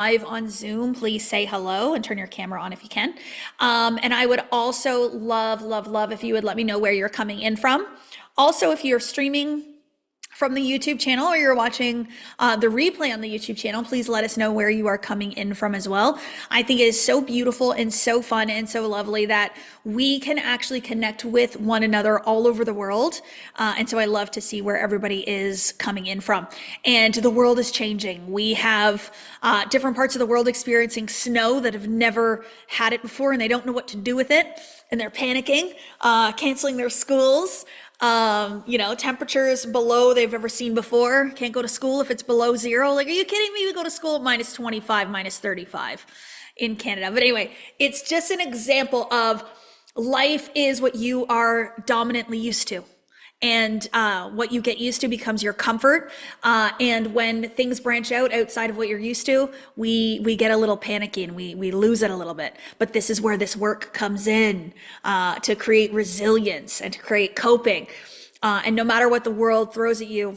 live on Zoom, please say hello and turn your camera on if you can. And I would also love, love, love if you would let me know where you're coming in from. Also, if you're streaming from the YouTube channel or you're watching the replay on the YouTube channel, please let us know where you are coming in from as well. I think it is so beautiful and so fun and so lovely that we can actually connect with one another all over the world. And so I love to see where everybody is coming in from. And the world is changing. We have different parts of the world experiencing snow that have never had it before, and they don't know what to do with it. And they're panicking, canceling their schools. Temperatures below they've ever seen before. Can't go to school if it's below zero. Like, are you kidding me? We go to school at minus 25, minus 35 in Canada. But anyway, it's just an example of life is what you are dominantly used to. And what you get used to becomes your comfort. And when things branch out outside of what you're used to, we get a little panicky and we lose it a little bit. But this is where this work comes in to create resilience and to create coping. And no matter what the world throws at you,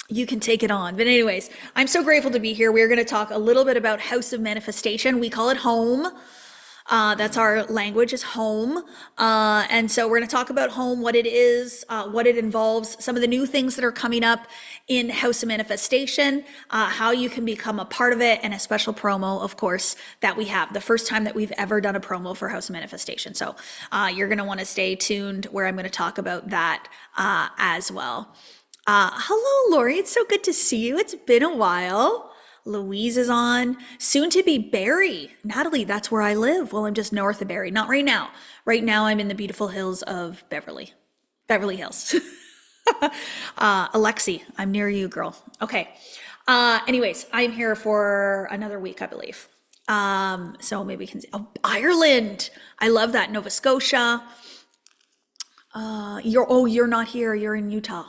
you can take it on. But anyways, I'm so grateful to be here. We're going to talk a little bit about House of Manifestation. We call it HOM. That's our language, is HOM. And so we're going to talk about HOM, what it is, what it involves, some of the new things that are coming up in House of Manifestation, how you can become a part of it, and a special promo, of course, that we have. The first time that we've ever done a promo for House of Manifestation. So you're going to want to stay tuned where I'm going to talk about that as well. Hello, Lori. It's so good to see you. It's been a while. Louise is on. Soon to be Barrie. Natalie, that's where I live. Well, I'm just north of Barrie. Not right now. Right now, I'm in the beautiful hills of Beverly Hills. Alexi, I'm near you, girl. Okay. Anyways, I'm here for another week, I believe. So maybe we can see. Oh, Ireland. I love that. Nova Scotia. You're not here. You're in Utah.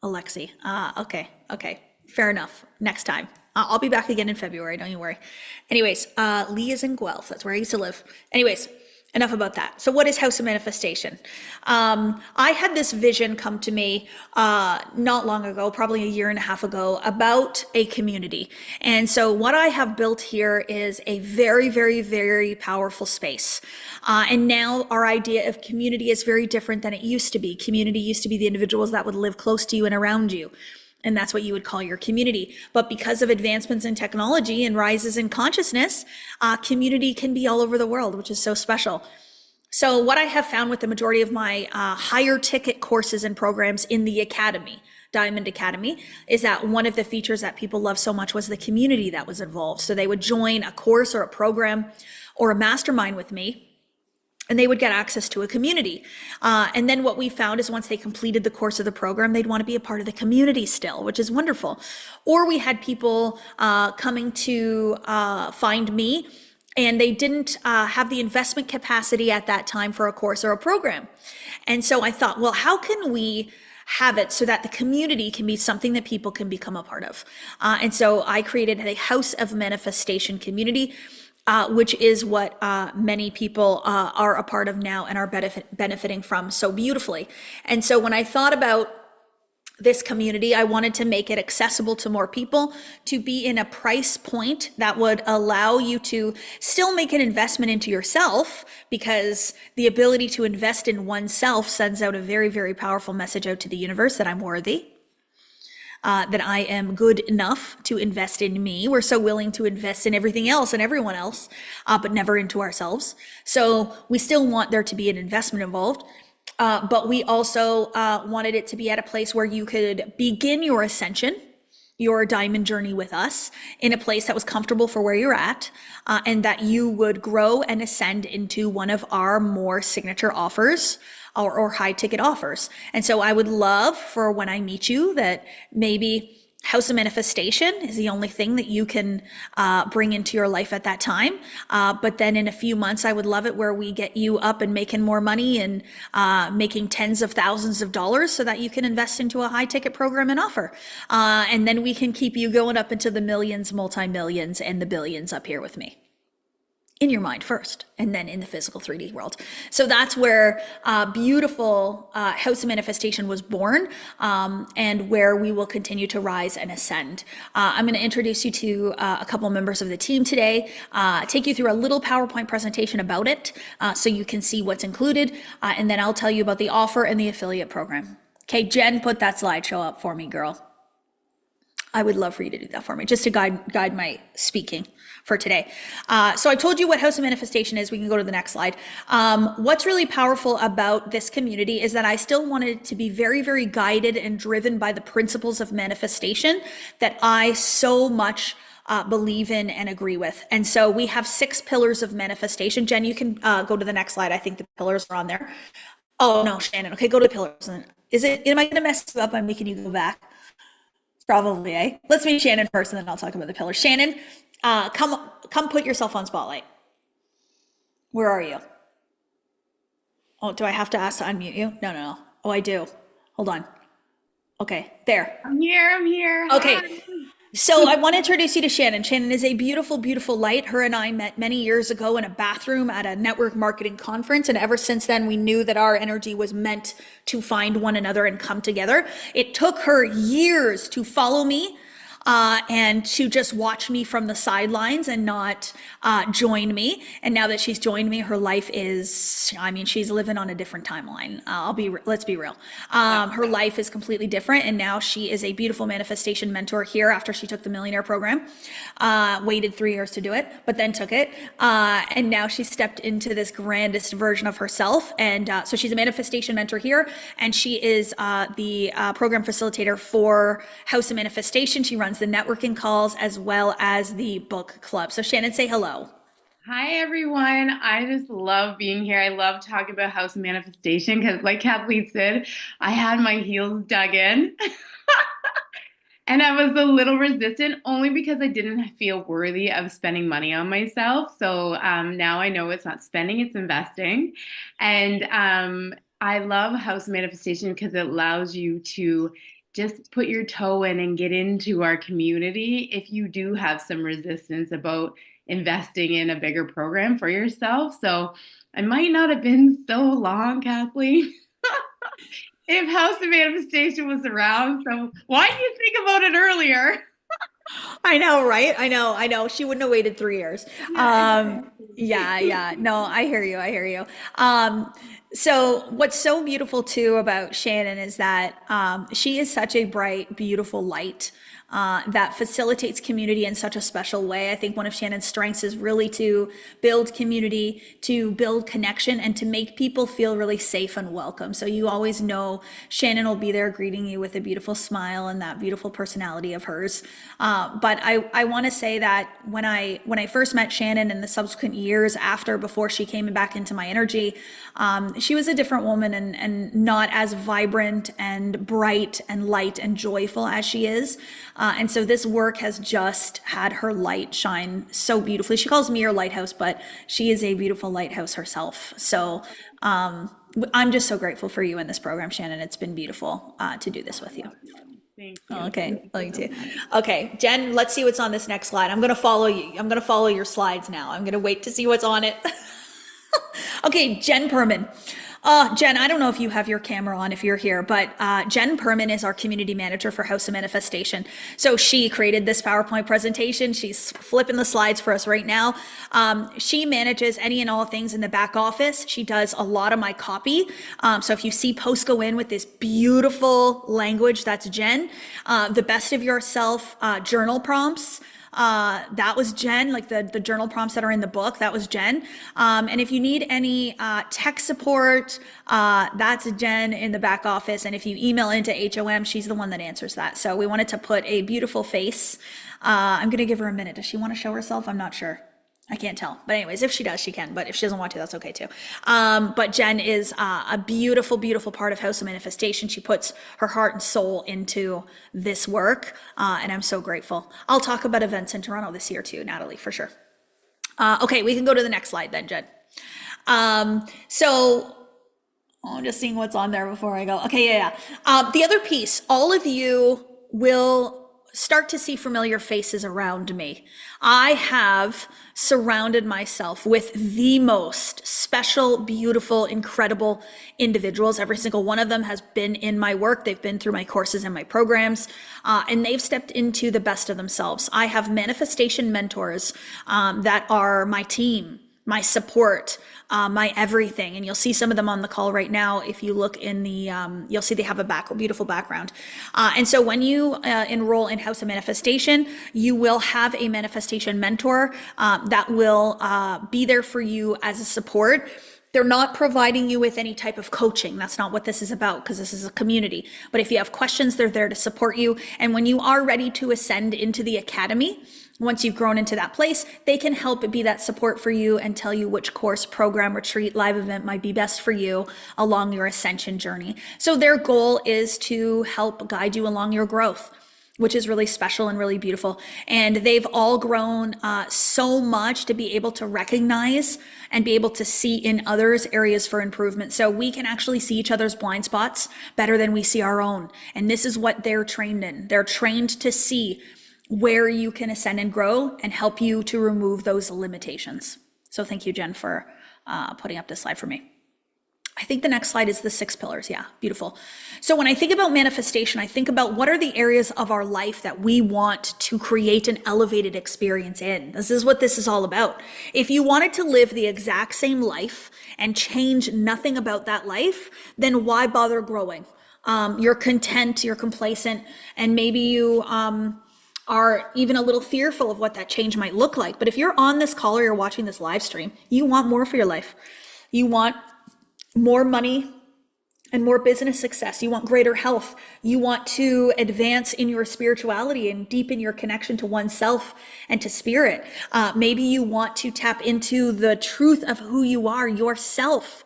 Alexi. Okay. Fair enough. Next time. I'll be back again in February. Don't you worry. Anyways, Lee is in Guelph. That's where I used to live. Anyways, enough about that. So what is House of Manifestation? I had this vision come to me not long ago, probably a year and a half ago, about a community. And so what I have built here is a very, very, very powerful space. And now our idea of community is very different than it used to be. Community used to be the individuals that would live close to you and around you. And that's what you would call your community. But because of advancements in technology and rises in consciousness, community can be all over the world, which is so special. So what I have found with the majority of my higher ticket courses and programs in the Academy, Diamond Academy, is that one of the features that people love so much was the community that was involved. So they would join a course or a program or a mastermind with me, and they would get access to a community. And then what we found is once they completed the course of the program, they'd want to be a part of the community still, which is wonderful. Or we had people coming to find me, and they didn't have the investment capacity at that time for a course or a program. And so I thought, well, how can we have it so that the community can be something that people can become a part of? And so I created a House of Manifestation community, which is what many people are a part of now and are benefiting from so beautifully. And so when I thought about this community, I wanted to make it accessible to more people, to be in a price point that would allow you to still make an investment into yourself, because the ability to invest in oneself sends out a very, very powerful message out to the universe that I'm worthy. That I am good enough to invest in me. We're so willing to invest in everything else and everyone else, but never into ourselves. So we still want there to be an investment involved, but we also wanted it to be at a place where you could begin your ascension, your diamond journey with us, in a place that was comfortable for where you're at, and that you would grow and ascend into one of our more signature offers, or high ticket offers. And so I would love for when I meet you that maybe House of Manifestation is the only thing that you can bring into your life at that time. But then in a few months, I would love it where we get you up and making more money and making tens of thousands of dollars so that you can invest into a high ticket program and offer. And then we can keep you going up into the millions, multi-millions, and the billions up here with me. in your mind first, and then in the physical 3D world. So that's where beautiful House of Manifestation was born, and where we will continue to rise and ascend. I'm going to introduce you to a couple members of the team today, take you through a little PowerPoint presentation about it, so you can see what's included, and then I'll tell you about the offer and the affiliate program. Okay, Jen, put that slideshow up for me, girl. I would love for you to do that for me, just to guide my speaking for today. So I told you what House of Manifestation is. We can go to the next slide. What's really powerful about this community is that I still wanted it to be very, very guided and driven by the principles of manifestation that I so much believe in and agree with. And so we have 6 pillars of manifestation. Jen, you can go to the next slide. I think the pillars are on there. Oh no, Shannon. Okay, go to the pillars. Am I going to mess you up by making you go back? Probably, eh? Let's meet Shannon first, and then I'll talk about the pillars. Shannon, come put yourself on spotlight. Where are you? Oh, do I have to ask to unmute you? No. Oh, I do. Hold on. Okay, there. I'm here. Okay. Hi. So I want to introduce you to Shannon. Shannon is a beautiful, beautiful light. Her and I met many years ago in a bathroom at a network marketing conference. And ever since then, we knew that our energy was meant to find one another and come together. It took her years to follow me and to just watch me from the sidelines and not join me. And now that she's joined me, her life is, I mean, she's living on a different timeline. Let's be real. Her life is completely different. And now she is a beautiful manifestation mentor here after she took the Millionaire Program. Waited 3 years to do it, but then took it. And now she stepped into this grandest version of herself. And so she's a manifestation mentor here. And she is the program facilitator for House of Manifestation. She runs the networking calls as well as the book club. So Shannon, say hello. Hi, everyone. I just love being here. I love talking about House of Manifestation because, like Kathleen said, I had my heels dug in. And I was a little resistant only because I didn't feel worthy of spending money on myself. So now I know it's not spending, it's investing. And I love House of Manifestation because it allows you to just put your toe in and get into our community if you do have some resistance about investing in a bigger program for yourself. So I might not have been so long, Kathleen. If House of Manifestation was around, so why didn't you think about it earlier? I know, right? I know. She wouldn't have waited 3 years. Yeah, exactly. Yeah. No, I hear you. So what's so beautiful too about Shannon is that she is such a bright, beautiful light that facilitates community in such a special way. I think one of Shannon's strengths is really to build community, to build connection, and to make people feel really safe and welcome. So you always know Shannon will be there greeting you with a beautiful smile and that beautiful personality of hers. But I want to say that when I first met Shannon in the subsequent years before she came back into my energy, she was a different woman and not as vibrant and bright and light and joyful as she is. And so this work has just had her light shine so beautifully. She calls me her lighthouse, but she is a beautiful lighthouse herself. So I'm just so grateful for you in this program, Shannon. It's been beautiful to do this with you. Thank you. Okay, love you too. Okay, Jen, let's see what's on this next slide. I'm going to follow you. I'm going to follow your slides now. I'm going to wait to see what's on it. Okay, Jen Perman. Jen, I don't know if you have your camera on if you're here, but Jen Perman is our community manager for House of Manifestation. So she created this PowerPoint presentation. She's flipping the slides for us right now. She manages any and all things in the back office. She does a lot of my copy. So if you see posts go in with this beautiful language, that's Jen. The best of yourself journal prompts. That was Jen, like the journal prompts that are in the book, that was Jen. And if you need any tech support, that's Jen in the back office. And if you email into HOM, she's the one that answers that. So we wanted to put a beautiful face. I'm going to give her a minute. Does she want to show herself? I'm not sure. I can't tell. But anyways, if she does, she can. But if she doesn't want to, that's okay too. But Jen is a beautiful, beautiful part of House of Manifestation. She puts her heart and soul into this work. And I'm so grateful. I'll talk about events in Toronto this year too, Natalie, for sure. Okay, we can go to the next slide then, Jen. So I'm just seeing what's on there before I go. Okay, yeah. The other piece, all of you will start to see familiar faces around me. I have surrounded myself with the most special, beautiful, incredible individuals. Every single one of them has been in my work. They've been through my courses and my programs, and they've stepped into the best of themselves. I have manifestation mentors that are my team, my support, my everything. And you'll see some of them on the call right now. If you look in the, you'll see they have a beautiful background. And so when you enroll in House of Manifestation, you will have a manifestation mentor that will be there for you as a support. They're not providing you with any type of coaching. That's not what this is about, because this is a community. But if you have questions, they're there to support you. And when you are ready to ascend into the academy, once you've grown into that place, they can help be that support for you and tell you which course, program, retreat, live event might be best for you along your ascension journey. So their goal is to help guide you along your growth, which is really special and really beautiful. And they've all grown so much to be able to recognize and be able to see in others areas for improvement. So we can actually see each other's blind spots better than we see our own. And this is what they're trained in. They're trained to see where you can ascend and grow and help you to remove those limitations. So thank you, Jen, for putting up this slide for me. I think the next slide is the 6 pillars. Yeah, beautiful. So when I think about manifestation, I think about what are the areas of our life that we want to create an elevated experience in. This is what this is all about. If you wanted to live the exact same life and change nothing about that life, then why bother growing? You're content, you're complacent, and maybe you are even a little fearful of what that change might look like. But if you're on this call or you're watching this live stream, you want more for your life. You want more money and more business success. You want greater health. You want to advance in your spirituality and deepen your connection to oneself and to spirit. Maybe you want to tap into the truth of who you are, yourself,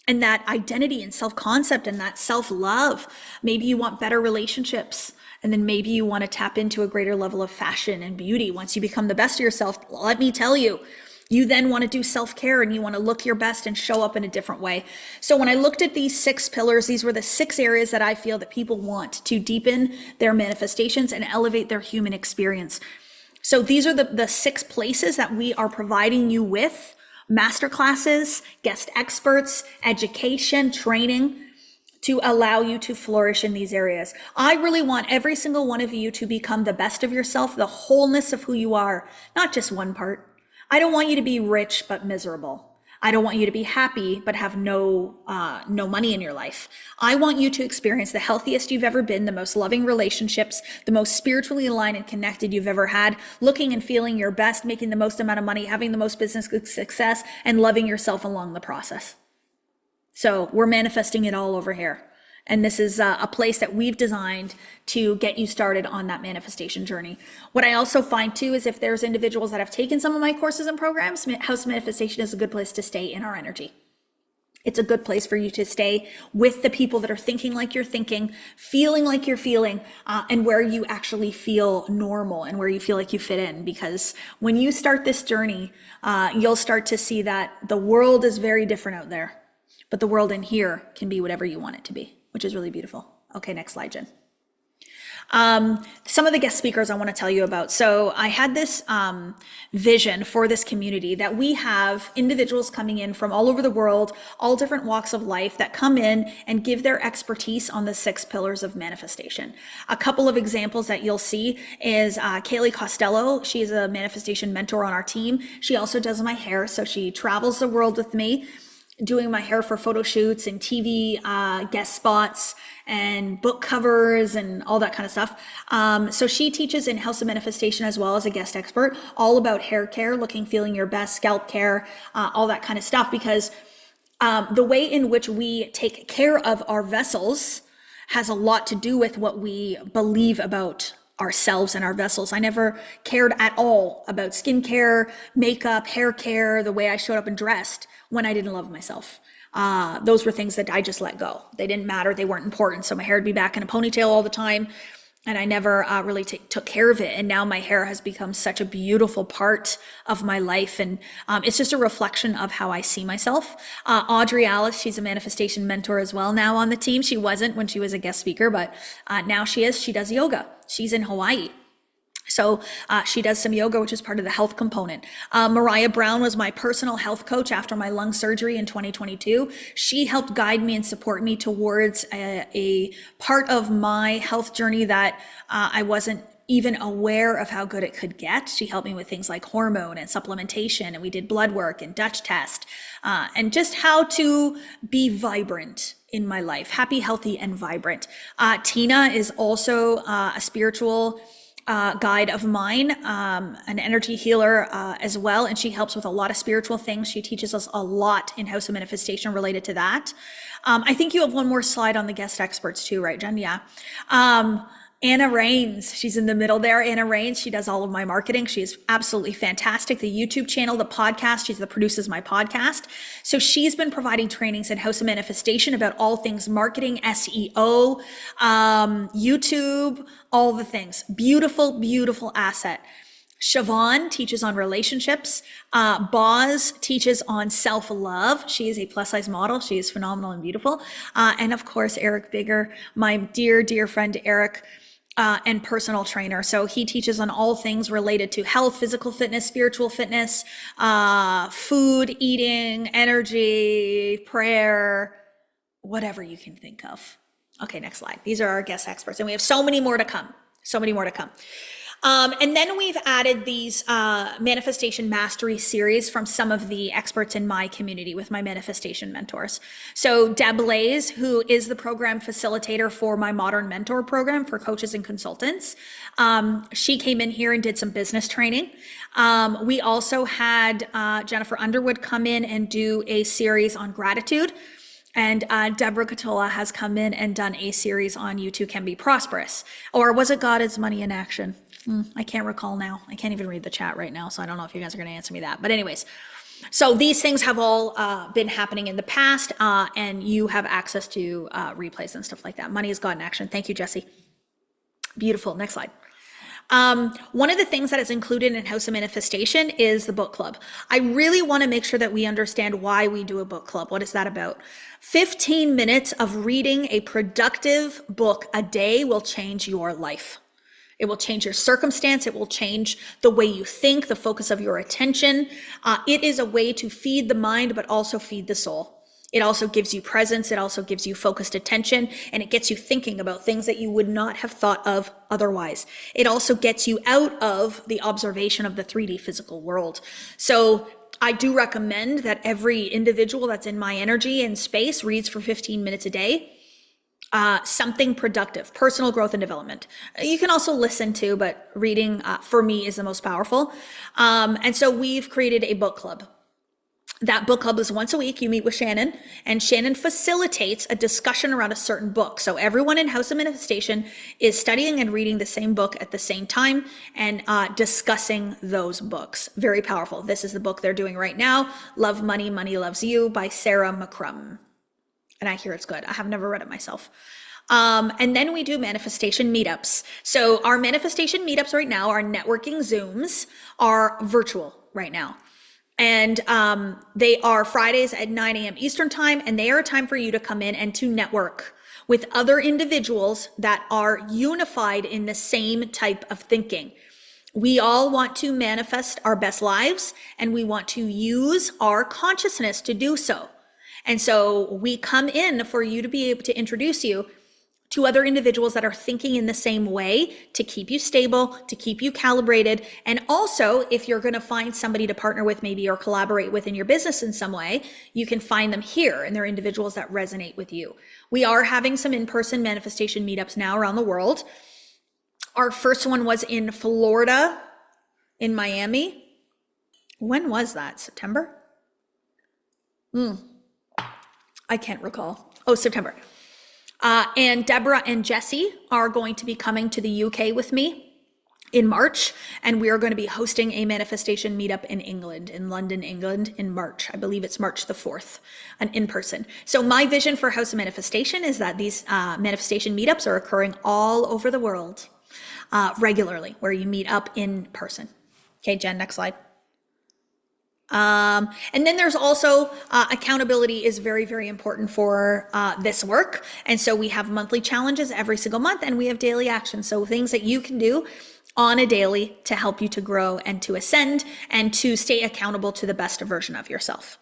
and that identity and self-concept and that self-love. Maybe you want better relationships. And then maybe you want to tap into a greater level of fashion and beauty. Once you become the best of yourself, let me tell you, you then want to do self-care and you want to look your best and show up in a different way. So when I looked at these 6 pillars, these were the 6 areas that I feel that people want to deepen their manifestations and elevate their human experience. So these are the 6 places that we are providing you with: masterclasses, guest experts, education, training, to allow you to flourish in these areas. I really want every single one of you to become the best of yourself, the wholeness of who you are, not just one part. I don't want you to be rich but miserable. I don't want you to be happy but have no money in your life. I want you to experience the healthiest you've ever been, the most loving relationships, the most spiritually aligned and connected you've ever had, looking and feeling your best, making the most amount of money, having the most business success, and loving yourself along the process. So we're manifesting it all over here. And this is a place that we've designed to get you started on that manifestation journey. What I also find too is if there's individuals that have taken some of my courses and programs, House Manifestation is a good place to stay in our energy. It's a good place for you to stay with the people that are thinking like you're thinking, feeling like you're feeling, and where you actually feel normal and where you feel like you fit in. Because when you start this journey, you'll start to see that the world is very different out there. But the world in here can be whatever you want it to be, which is really beautiful. Okay, next slide, Jen. Some of the guest speakers I want to tell you about. So I had this vision for this community that we have individuals coming in from all over the world, all different walks of life, that come in and give their expertise on the 6 pillars of manifestation. A couple of examples that you'll see is Kaylee Costello. She is a manifestation mentor on our team. She also does my hair, so she travels the world with me, doing my hair for photo shoots and TV guest spots and book covers and all that kind of stuff. So she teaches in House of Manifestation as well as a guest expert, all about hair care, looking, feeling your best, scalp care, all that kind of stuff, because the way in which we take care of our vessels has a lot to do with what we believe about ourselves and our vessels. I never cared at all about skincare, makeup, hair care, the way I showed up and dressed when I didn't love myself. Those were things that I just let go. They didn't matter. They weren't important. So my hair would be back in a ponytail all the time. and I never really took care of it. And now my hair has become such a beautiful part of my life. And it's just a reflection of how I see myself. Audrey Alice, she's a manifestation mentor as well now on the team. She wasn't when she was a guest speaker, but now she is. She does yoga. She's in Hawaii. So she does some yoga, which is part of the health component. Mariah Brown was my personal health coach after my lung surgery in 2022. She helped guide me and support me towards a part of my health journey that I wasn't even aware of how good it could get. She helped me with things like hormone and supplementation, and we did blood work and Dutch test, and just how to be vibrant in my life, happy, healthy, and vibrant. Tina is also a spiritual guide of mine, an energy healer as well, and she helps with a lot of spiritual things. She teaches us a lot in House of Manifestation related to that. I think you have one more slide on the guest experts too, right, Jen? Yeah. Anna Rains, she's in the middle there. Anna Rains, she does all of my marketing. She is absolutely fantastic. The YouTube channel, the podcast, she's the produces my podcast. So she's been providing trainings in House of Manifestation about all things marketing, SEO, YouTube, all the things. Beautiful, beautiful asset. Siobhan teaches on relationships. Boz teaches on self-love. She is a plus-size model. She is phenomenal and beautiful. And of course, Eric Bigger, my dear, dear friend Eric, and personal trainer. So he teaches on all things related to health, physical fitness, spiritual fitness, food, eating, energy, prayer, whatever you can think of. Okay, next slide. These are our guest experts, and we have so many more to come. So many more to come. And then we've added these manifestation mastery series from some of the experts in my community with my manifestation mentors. So Deb Lays, who is the program facilitator for my Modern Mentor program for coaches and consultants, she came in here and did some business training. We also had Jennifer Underwood come in and do a series on gratitude. And Deborah Catola has come in and done a series on You Too Can Be Prosperous. Or was it God is Money in Action? I can't recall now. I can't even read the chat right now, so I don't know if you guys are going to answer me that. But anyways, so these things have all been happening in the past, and you have access to replays and stuff like that. Money is God in Action. Thank you, Jesse. Beautiful. Next slide. One of the things that is included in House of Manifestation is the book club. I really want to make sure that we understand why we do a book club. What is that about? 15 minutes of reading a productive book a day will change your life. It will change your circumstance. It will change the way you think, the focus of your attention. It is a way to feed the mind, but also feed the soul. It also gives you presence. It also gives you focused attention, and it gets you thinking about things that you would not have thought of otherwise. It also gets you out of the observation of the 3D physical world. So I do recommend that every individual that's in my energy and space reads for 15 minutes a day. Something productive, personal growth and development. You can also listen to, but reading for me is the most powerful. And so we've created a book club. That book club is once a week. You meet with Shannon, and Shannon facilitates a discussion around a certain book. So everyone in House of Manifestation is studying and reading the same book at the same time and discussing those books. Very powerful. This is the book they're doing right now, Love Money, Money Loves You by Sarah McCrum. And I hear it's good. I have never read it myself. And then we do manifestation meetups. So our manifestation meetups right now, our networking Zooms, are virtual right now. And they are Fridays at 9 a.m. Eastern time, and they are a time for you to come in and to network with other individuals that are unified in the same type of thinking. We all want to manifest our best lives, and we want to use our consciousness to do so. And so we come in for you to be able to introduce you to other individuals that are thinking in the same way, to keep you stable, to keep you calibrated. And also, if you're going to find somebody to partner with maybe or collaborate with in your business in some way, you can find them here, and they're individuals that resonate with you. We are having some in-person manifestation meetups now around the world. Our first one was in Florida, in Miami. When was that? September? I can't recall. Oh, September. And Deborah and Jesse are going to be coming to the UK with me in March, and we are going to be hosting a manifestation meetup in England, in London, England, in March. I believe it's March the 4th, an in-person. So my vision for House of Manifestation is that these manifestation meetups are occurring all over the world. regularly, where you meet up in person. Okay, Jen, next slide. And then there's also accountability is very, very important for this work. And so we have monthly challenges every single month, and we have daily actions. So things that you can do on a daily to help you to grow and to ascend and to stay accountable to the best version of yourself.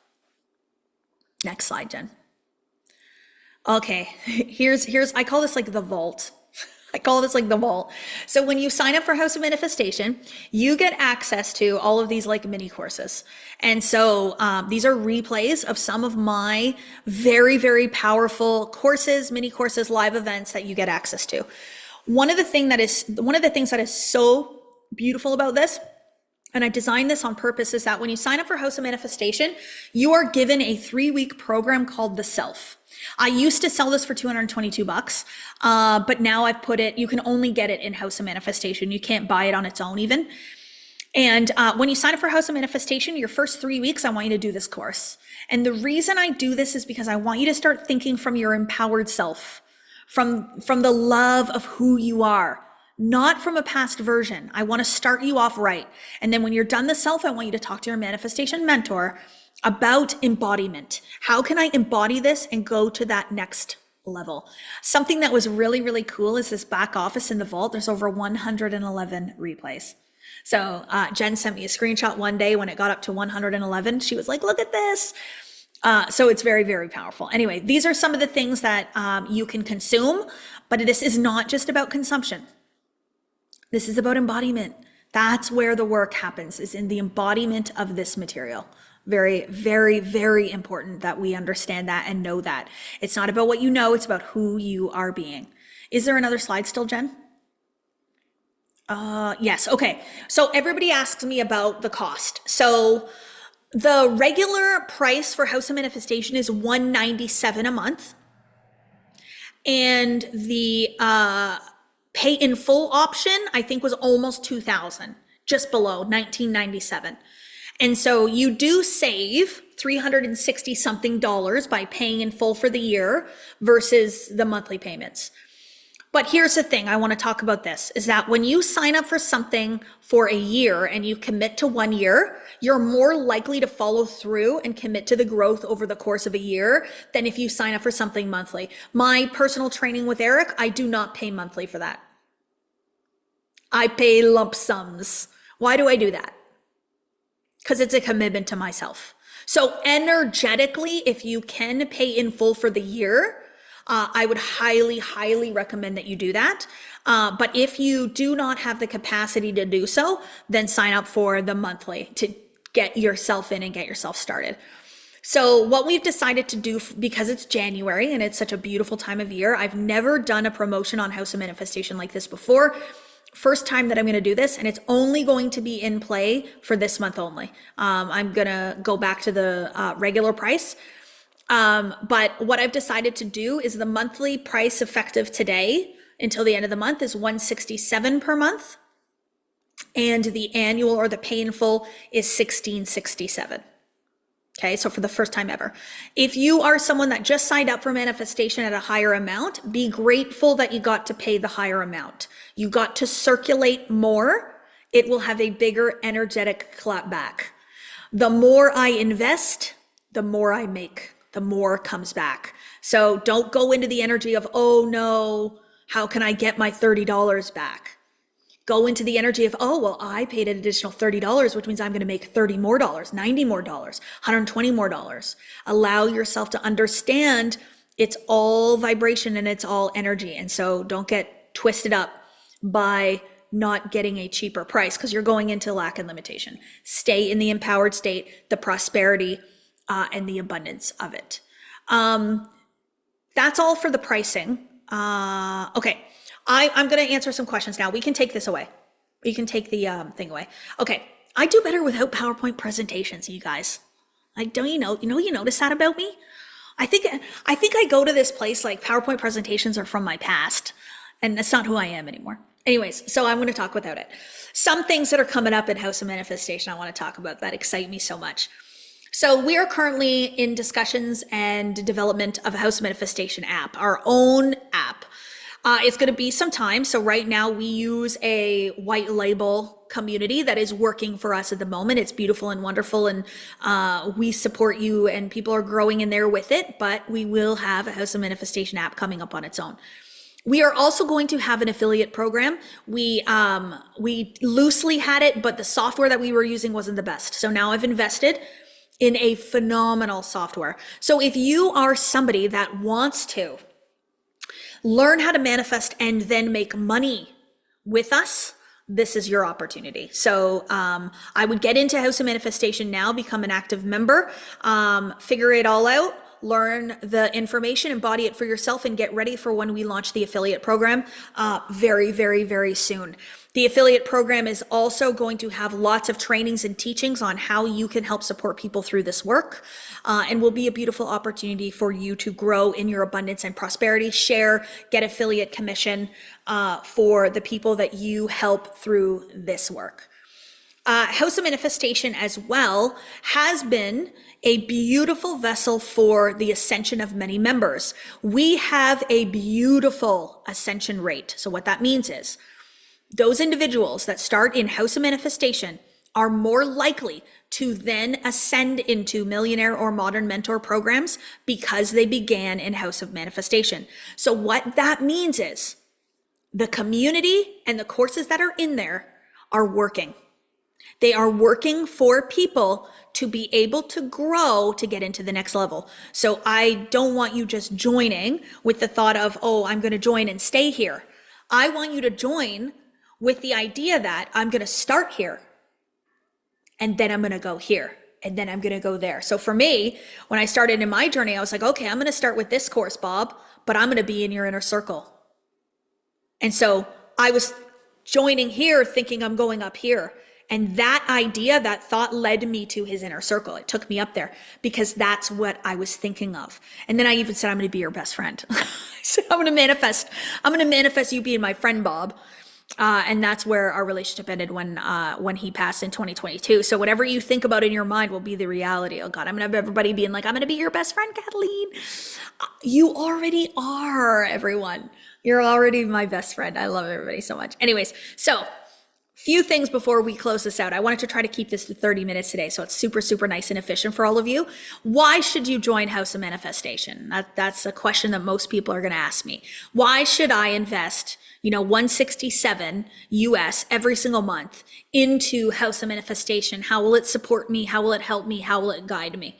Next slide, Jen. Okay, here's I call this like the vault. I call this like the vault. So when you sign up for House of Manifestation, you get access to all of these like mini courses. And so these are replays of some of my very, very powerful courses, mini courses, live events that you get access to. One of the things that is so beautiful about this, and I designed this on purpose, is that when you sign up for House of Manifestation, you are given a 3-week program called The Self. I used to sell this for $222, but now I've put it, you can only get it in House of Manifestation. You can't buy it on its own even. And when you sign up for House of Manifestation, your first 3 weeks, I want you to do this course. And the reason I do this is because I want you to start thinking from your empowered self, from the love of who you are, not from a past version. I want to start you off right. And then when you're done the self, I want you to talk to your manifestation mentor about embodiment. How can I embody this and go to that next level? Something that was really, really cool is this back office in the vault. There's over 111 replays. So Jen sent me a screenshot one day when it got up to 111. She was like, look at this. So it's very, very powerful. Anyway, these are some of the things that you can consume, but this is not just about consumption. This is about embodiment. That's where the work happens, is in the embodiment of this material. Very, very, very important that we understand that and know that. It's not about what you know, it's about who you are being. Is there another slide still, Jen? Yes, okay. So everybody asks me about the cost. So the regular price for House of Manifestation is $197 a month. And the pay in full option, I think, was almost $2,000, just below $1,997. And so you do save $360 something by paying in full for the year versus the monthly payments. But here's the thing, I want to talk about this, is that when you sign up for something for a year and you commit to 1 year, you're more likely to follow through and commit to the growth over the course of a year than if you sign up for something monthly. My personal training with Eric, I do not pay monthly for that. I pay lump sums. Why do I do that? Because it's a commitment to myself. So energetically, if you can pay in full for the year, I would highly, highly recommend that you do that. But if you do not have the capacity to do so, then sign up for the monthly to get yourself in and get yourself started. So what we've decided to do, because it's January and it's such a beautiful time of year, I've never done a promotion on House of Manifestation like this before. First time that I'm going to do this, and it's only going to be in play for this month only. I'm going to go back to the regular price. But what I've decided to do is the monthly price effective today until the end of the month is $167 per month. And the annual or the pay in full is $1667. Okay, so for the first time ever. If you are someone that just signed up for manifestation at a higher amount, be grateful that you got to pay the higher amount. You got to circulate more. It will have a bigger energetic clap back. The more I invest, the more I make, the more comes back. So don't go into the energy of, oh no, how can I get my $30 back? Go into the energy of, oh, well, I paid an additional $30, which means I'm going to make $30 more, $90 more, $120 more. Allow yourself to understand it's all vibration and it's all energy. And so don't get twisted up by not getting a cheaper price because you're going into lack and limitation. Stay in the empowered state, the prosperity, and the abundance of it. That's all for the pricing. Okay. I'm going to answer some questions now. We can take this away. We can take the thing away. Okay. I do better without PowerPoint presentations, you guys. Like, don't you know, you notice that about me? I think I go to this place like PowerPoint presentations are from my past and that's not who I am anymore. Anyways, so I'm going to talk without it. Some things that are coming up in House of Manifestation I want to talk about that excite me so much. So we are currently in discussions and development of a House of Manifestation app, our own app. It's going to be some time. So right now we use a white label community that is working for us at the moment. It's beautiful and wonderful, and we support you, and people are growing in there with it, but we will have a House of Manifestation app coming up on its own. We are also going to have an affiliate program. We loosely had it, but the software that we were using wasn't the best. So now I've invested in a phenomenal software. So if you are somebody that wants to learn how to manifest and then make money with us, this is your opportunity. So I would get into House of Manifestation now, become an active member, figure it all out, learn the information, embody it for yourself, and get ready for when we launch the affiliate program very, very, very soon. The affiliate program is also going to have lots of trainings and teachings on how you can help support people through this work, and will be a beautiful opportunity for you to grow in your abundance and prosperity, share, get affiliate commission for the people that you help through this work. House of Manifestation as well has been a beautiful vessel for the ascension of many members. We have a beautiful ascension rate. So what that means is those individuals that start in House of Manifestation are more likely to then ascend into millionaire or modern mentor programs because they began in House of Manifestation. So what that means is the community and the courses that are in there are working. They are working for people to be able to grow to get into the next level. So I don't want you just joining with the thought of, oh, I'm going to join and stay here. I want you to join with the idea that I'm going to start here, and then I'm going to go here, and then I'm going to go there. So for me, when I started in my journey, I was like, okay, I'm going to start with this course, Bob, but I'm going to be in your inner circle. And so I was joining here thinking I'm going up here. And that idea, that thought led me to his inner circle. It took me up there because that's what I was thinking of. And then I even said, I'm going to be your best friend. I said, I'm going to manifest you being my friend, Bob. And that's where our relationship ended when he passed in 2022. So whatever you think about in your mind will be the reality. Oh God, I'm going to have everybody being like, I'm going to be your best friend, Kathleen. You already are, everyone. You're already my best friend. I love everybody so much. Anyways, so few things before we close this out. I wanted to try to keep this to 30 minutes today, so it's super, super nice and efficient for all of you. Why should you join House of Manifestation? That's a question that most people are going to ask me. Why should I invest, $167 US every single month into House of Manifestation? How will it support me? How will it help me? How will it guide me?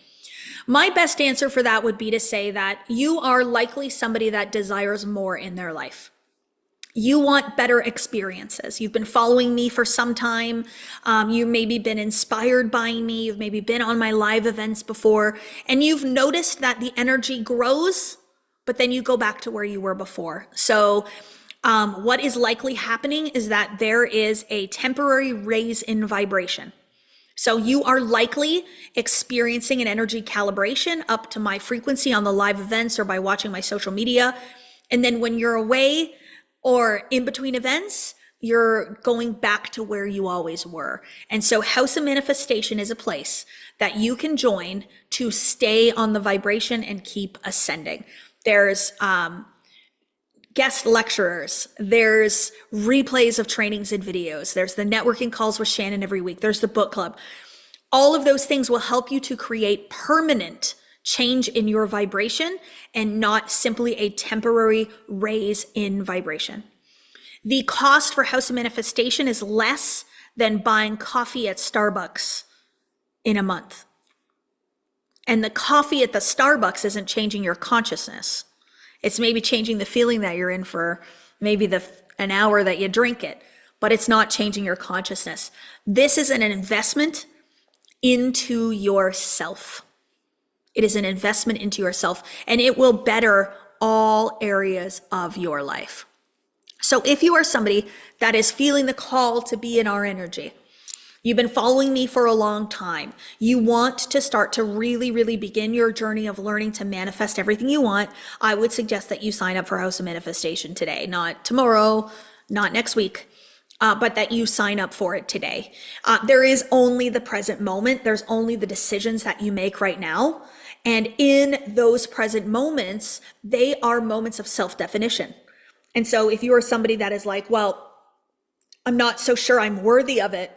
My best answer for that would be to say that you are likely somebody that desires more in their life. You want better experiences. You've been following me for some time. You maybe been inspired by me. You've maybe been on my live events before, and you've noticed that the energy grows, but then you go back to where you were before. So what is likely happening is that there is a temporary raise in vibration. So you are likely experiencing an energy calibration up to my frequency on the live events or by watching my social media. And then when you're away, or in between events, you're going back to where you always were. And so House of Manifestation is a place that you can join to stay on the vibration and keep ascending. There's guest lecturers, there's replays of trainings and videos, there's the networking calls with Shannon every week, there's the book club. All of those things will help you to create permanent change in your vibration and not simply a temporary raise in vibration. The cost for House of Manifestation is less than buying coffee at Starbucks in a month. And the coffee at the Starbucks isn't changing your consciousness. It's maybe changing the feeling that you're in for maybe an hour that you drink it, but it's not changing your consciousness. This is an investment into yourself. It is an investment into yourself, and it will better all areas of your life. So if you are somebody that is feeling the call to be in our energy, you've been following me for a long time, you want to start to really, really begin your journey of learning to manifest everything you want, I would suggest that you sign up for House of Manifestation today, not tomorrow, not next week. But that you sign up for it today. There is only the present moment. There's only the decisions that you make right now. And in those present moments, they are moments of self-definition. And so if you are somebody that is like, well, I'm not so sure I'm worthy of it,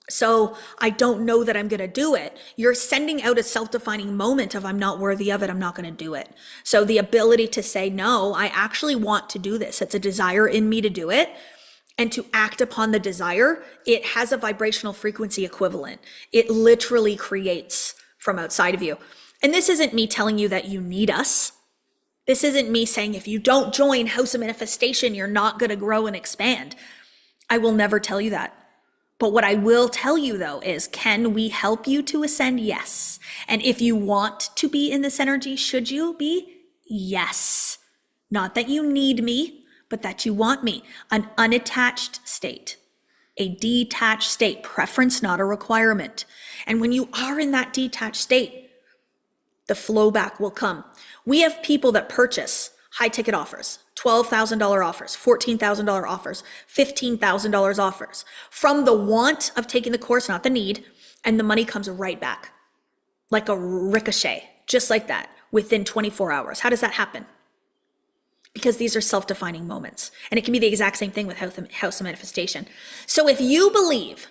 so I don't know that I'm going to do it, you're sending out a self-defining moment of I'm not worthy of it, I'm not going to do it. So the ability to say, no, I actually want to do this. It's a desire in me to do it. And to act upon the desire, it has a vibrational frequency equivalent. It literally creates from outside of you. And this isn't me telling you that you need us. This isn't me saying if you don't join House of Manifestation, you're not going to grow and expand. I will never tell you that. But what I will tell you though is, can we help you to ascend? Yes. And if you want to be in this energy, should you be? Yes. Not that you need me, but that you want me. An unattached state, a detached state, preference, not a requirement. And when you are in that detached state, the flow back will come. We have people that purchase high ticket offers, $12,000 offers, $14,000 offers, $15,000 offers from the want of taking the course, not the need, and the money comes right back like a ricochet, just like that, within 24 hours. How does that happen? Because these are self-defining moments. And it can be the exact same thing with House of Manifestation. So if you believe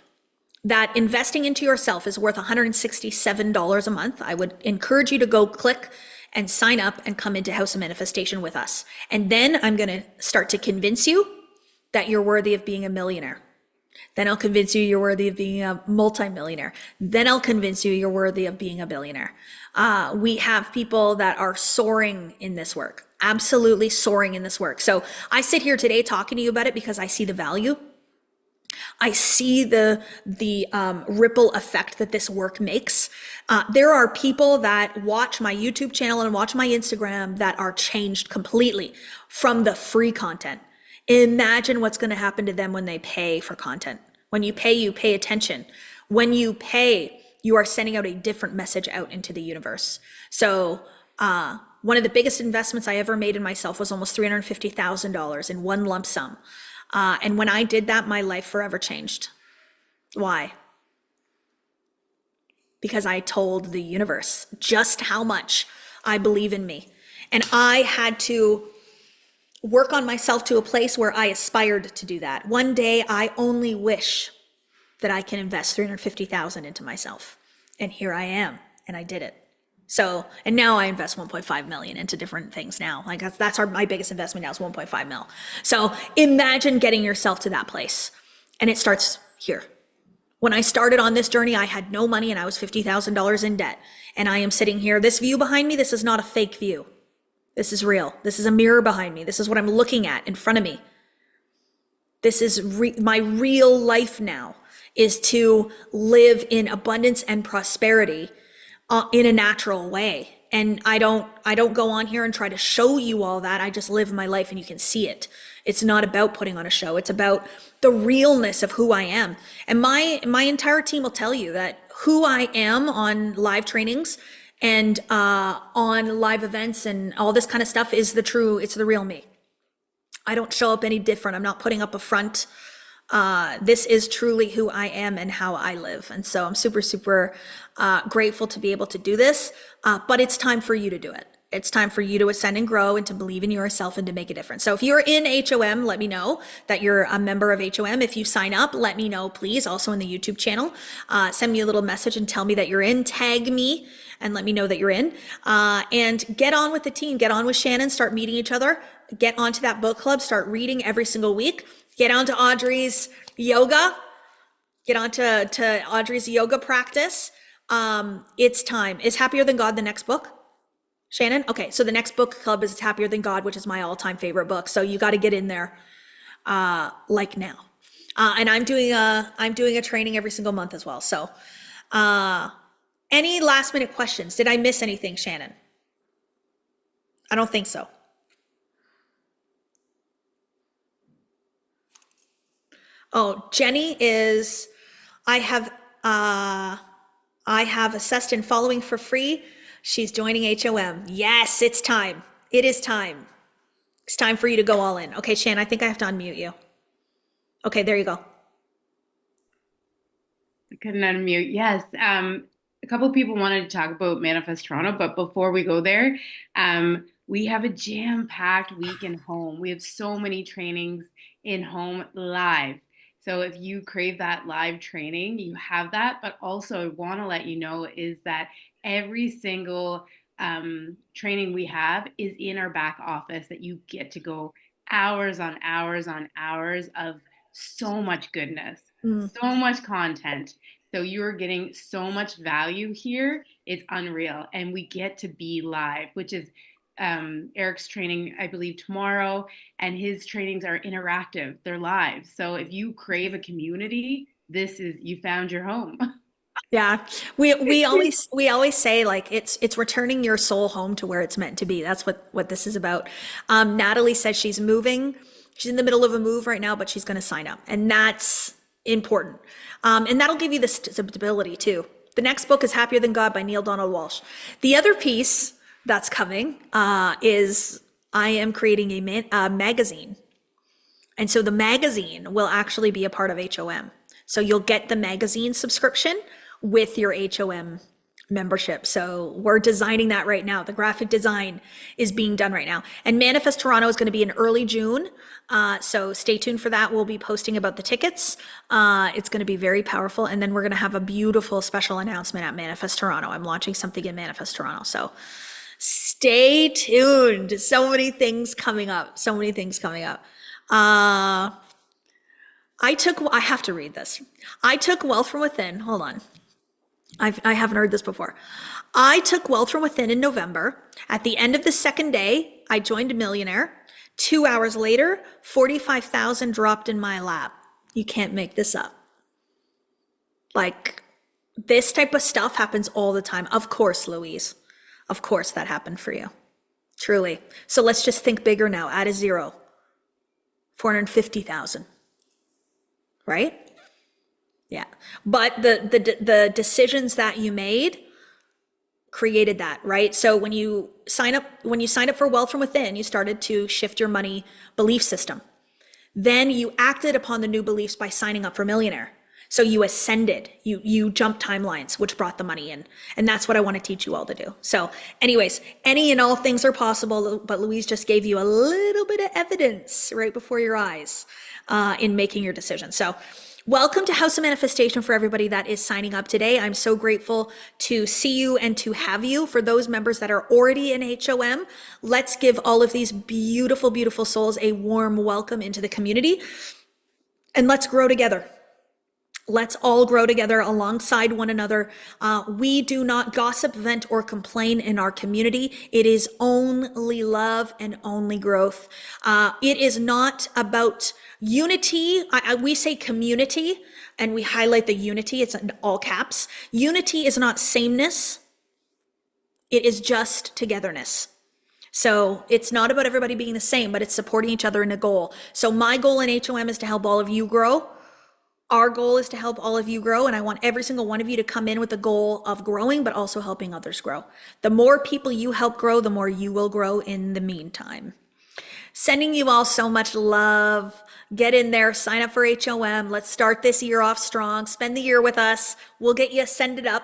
that investing into yourself is worth $167 a month, I would encourage you to go click and sign up and come into House of Manifestation with us. And then I'm going to start to convince you that you're worthy of being a millionaire. Then I'll convince you you're worthy of being a multimillionaire. Then I'll convince you you're worthy of being a billionaire. We have people that are soaring in this work, absolutely soaring in this work. So I sit here today talking to you about it because I see the value. I see the ripple effect that this work makes. There are people that watch my YouTube channel and watch my Instagram that are changed completely from the free content. Imagine what's going to happen to them when they pay for content. When you pay attention. When you pay, you are sending out a different message out into the universe. So one of the biggest investments I ever made in myself was almost $350,000 in one lump sum. And when I did that, my life forever changed. Why? Because I told the universe just how much I believe in me. And I had to work on myself to a place where I aspired to do that. One day, I only wish that I can invest $350,000 into myself. And here I am, and I did it. So, and now I invest 1.5 million into different things now. Like that's my biggest investment now is 1.5 mil. So imagine getting yourself to that place. And it starts here. When I started on this journey, I had no money and I was $50,000 in debt. And I am sitting here. This view behind me, this is not a fake view. This is real. This is a mirror behind me. This is what I'm looking at in front of me. This is my real life now, is to live in abundance and prosperity in a natural way. And I don't go on here and try to show you all that. I just live my life and you can see it. It's not about putting on a show. It's about the realness of who I am. And my entire team will tell you that who I am on live trainings and on live events and all this kind of stuff is it's the real me. I don't show up any different. I'm not putting up a front. This is truly who I am and how I live. And so I'm super, super grateful to be able to do this, but it's time for you to do it. It's time for you to ascend and grow and to believe in yourself and to make a difference. So if you're in HOM, let me know that you're a member of HOM. If you sign up, let me know, please. Also in the YouTube channel, send me a little message and tell me that you're in, tag me and let me know that you're in, and get on with the team, get on with Shannon, start meeting each other, get onto that book club, start reading every single week, get onto Audrey's yoga, get onto Audrey's yoga practice. It's time. Is Happier Than God the next book? Shannon? Okay, so the next book club is Happier Than God, which is my all-time favorite book. So you got to get in there like now. And I'm doing a training every single month as well. So any last minute questions? Did I miss anything, Shannon? I don't think so. Oh, Jenny is, I have assessed and following for free. She's joining HOM. Yes, it's time. It is time. It's time for you to go all in. Okay, Shan, I think I have to unmute you. Okay, there you go. I couldn't unmute. Yes. A couple of people wanted to talk about Manifest Toronto, but before we go there, We have a jam-packed week in home. We have so many trainings in home live. So if you crave that live training, you have that. But also, I want to let you know is that every single training we have is in our back office that you get to go hours on hours on hours of so much goodness, Mm. so much content. So you're getting so much value here. It's unreal. And we get to be live, which is Eric's training, I believe, tomorrow, and his trainings are interactive. They're live. So if you crave a community, this is you found your home. Yeah, we always say like it's returning your soul home to where it's meant to be. That's what this is about. Natalie says she's moving. She's in the middle of a move right now, but she's going to sign up, and that's important. And that'll give you the stability too. The next book is Happier Than God by Neil Donald Walsh. The other piece that's coming is I am creating a magazine. And so the magazine will actually be a part of HOM. So you'll get the magazine subscription with your HOM membership. So we're designing that right now. The graphic design is being done right now. And Manifest Toronto is going to be in early June. So stay tuned for that. We'll be posting about the tickets. It's going to be very powerful. And then we're going to have a beautiful special announcement at Manifest Toronto. I'm launching something in Manifest Toronto. So stay tuned. So many things coming up. So many things coming up. I have to read this. I took wealth from within. Hold on. I haven't heard this before. I took wealth from within in November. At the end of the second day, I joined a millionaire. 2 hours later, 45,000 dropped in my lap. You can't make this up. Like, this type of stuff happens all the time. Of course, Louise. Of course that happened for you. Truly. So let's just think bigger now. Add a zero. 450,000. Right? Yeah. But the decisions that you made created that, right? So when you sign up for Wealth from Within, you started to shift your money belief system. Then you acted upon the new beliefs by signing up for Millionaire. So you ascended, you jumped timelines, which brought the money in. And that's what I want to teach you all to do. So anyways, any and all things are possible, but Louise just gave you a little bit of evidence right before your eyes in making your decision. So welcome to House of Manifestation for everybody that is signing up today. I'm so grateful to see you and to have you. For those members that are already in HOM, let's give all of these beautiful, beautiful souls a warm welcome into the community. And let's grow together. Let's all grow together alongside one another. We do not gossip, vent, or complain in our community. It is only love and only growth. It is not about unity. We say community, and we highlight the unity. It's in all caps. Unity is not sameness. It is just togetherness. So it's not about everybody being the same, but it's supporting each other in a goal. So my goal in HOM is to help all of you grow. Our goal is to help all of you grow, and I want every single one of you to come in with the goal of growing, but also helping others grow. The more people you help grow, the more you will grow in the meantime. Sending you all so much love. Get in there, sign up for HOM. Let's start this year off strong. Spend the year with us. We'll get you ascended up.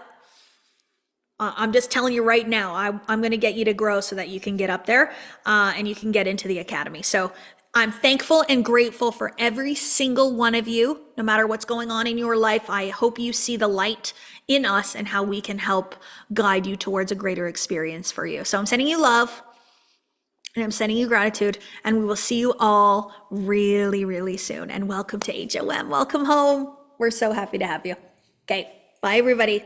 I'm just telling you right now, I'm going to get you to grow so that you can get up there and you can get into the academy. So I'm thankful and grateful for every single one of you, no matter what's going on in your life. I hope you see the light in us and how we can help guide you towards a greater experience for you. So I'm sending you love and I'm sending you gratitude, and we will see you all really, really soon. And welcome to HOM. Welcome home. We're so happy to have you. Okay. Bye, everybody.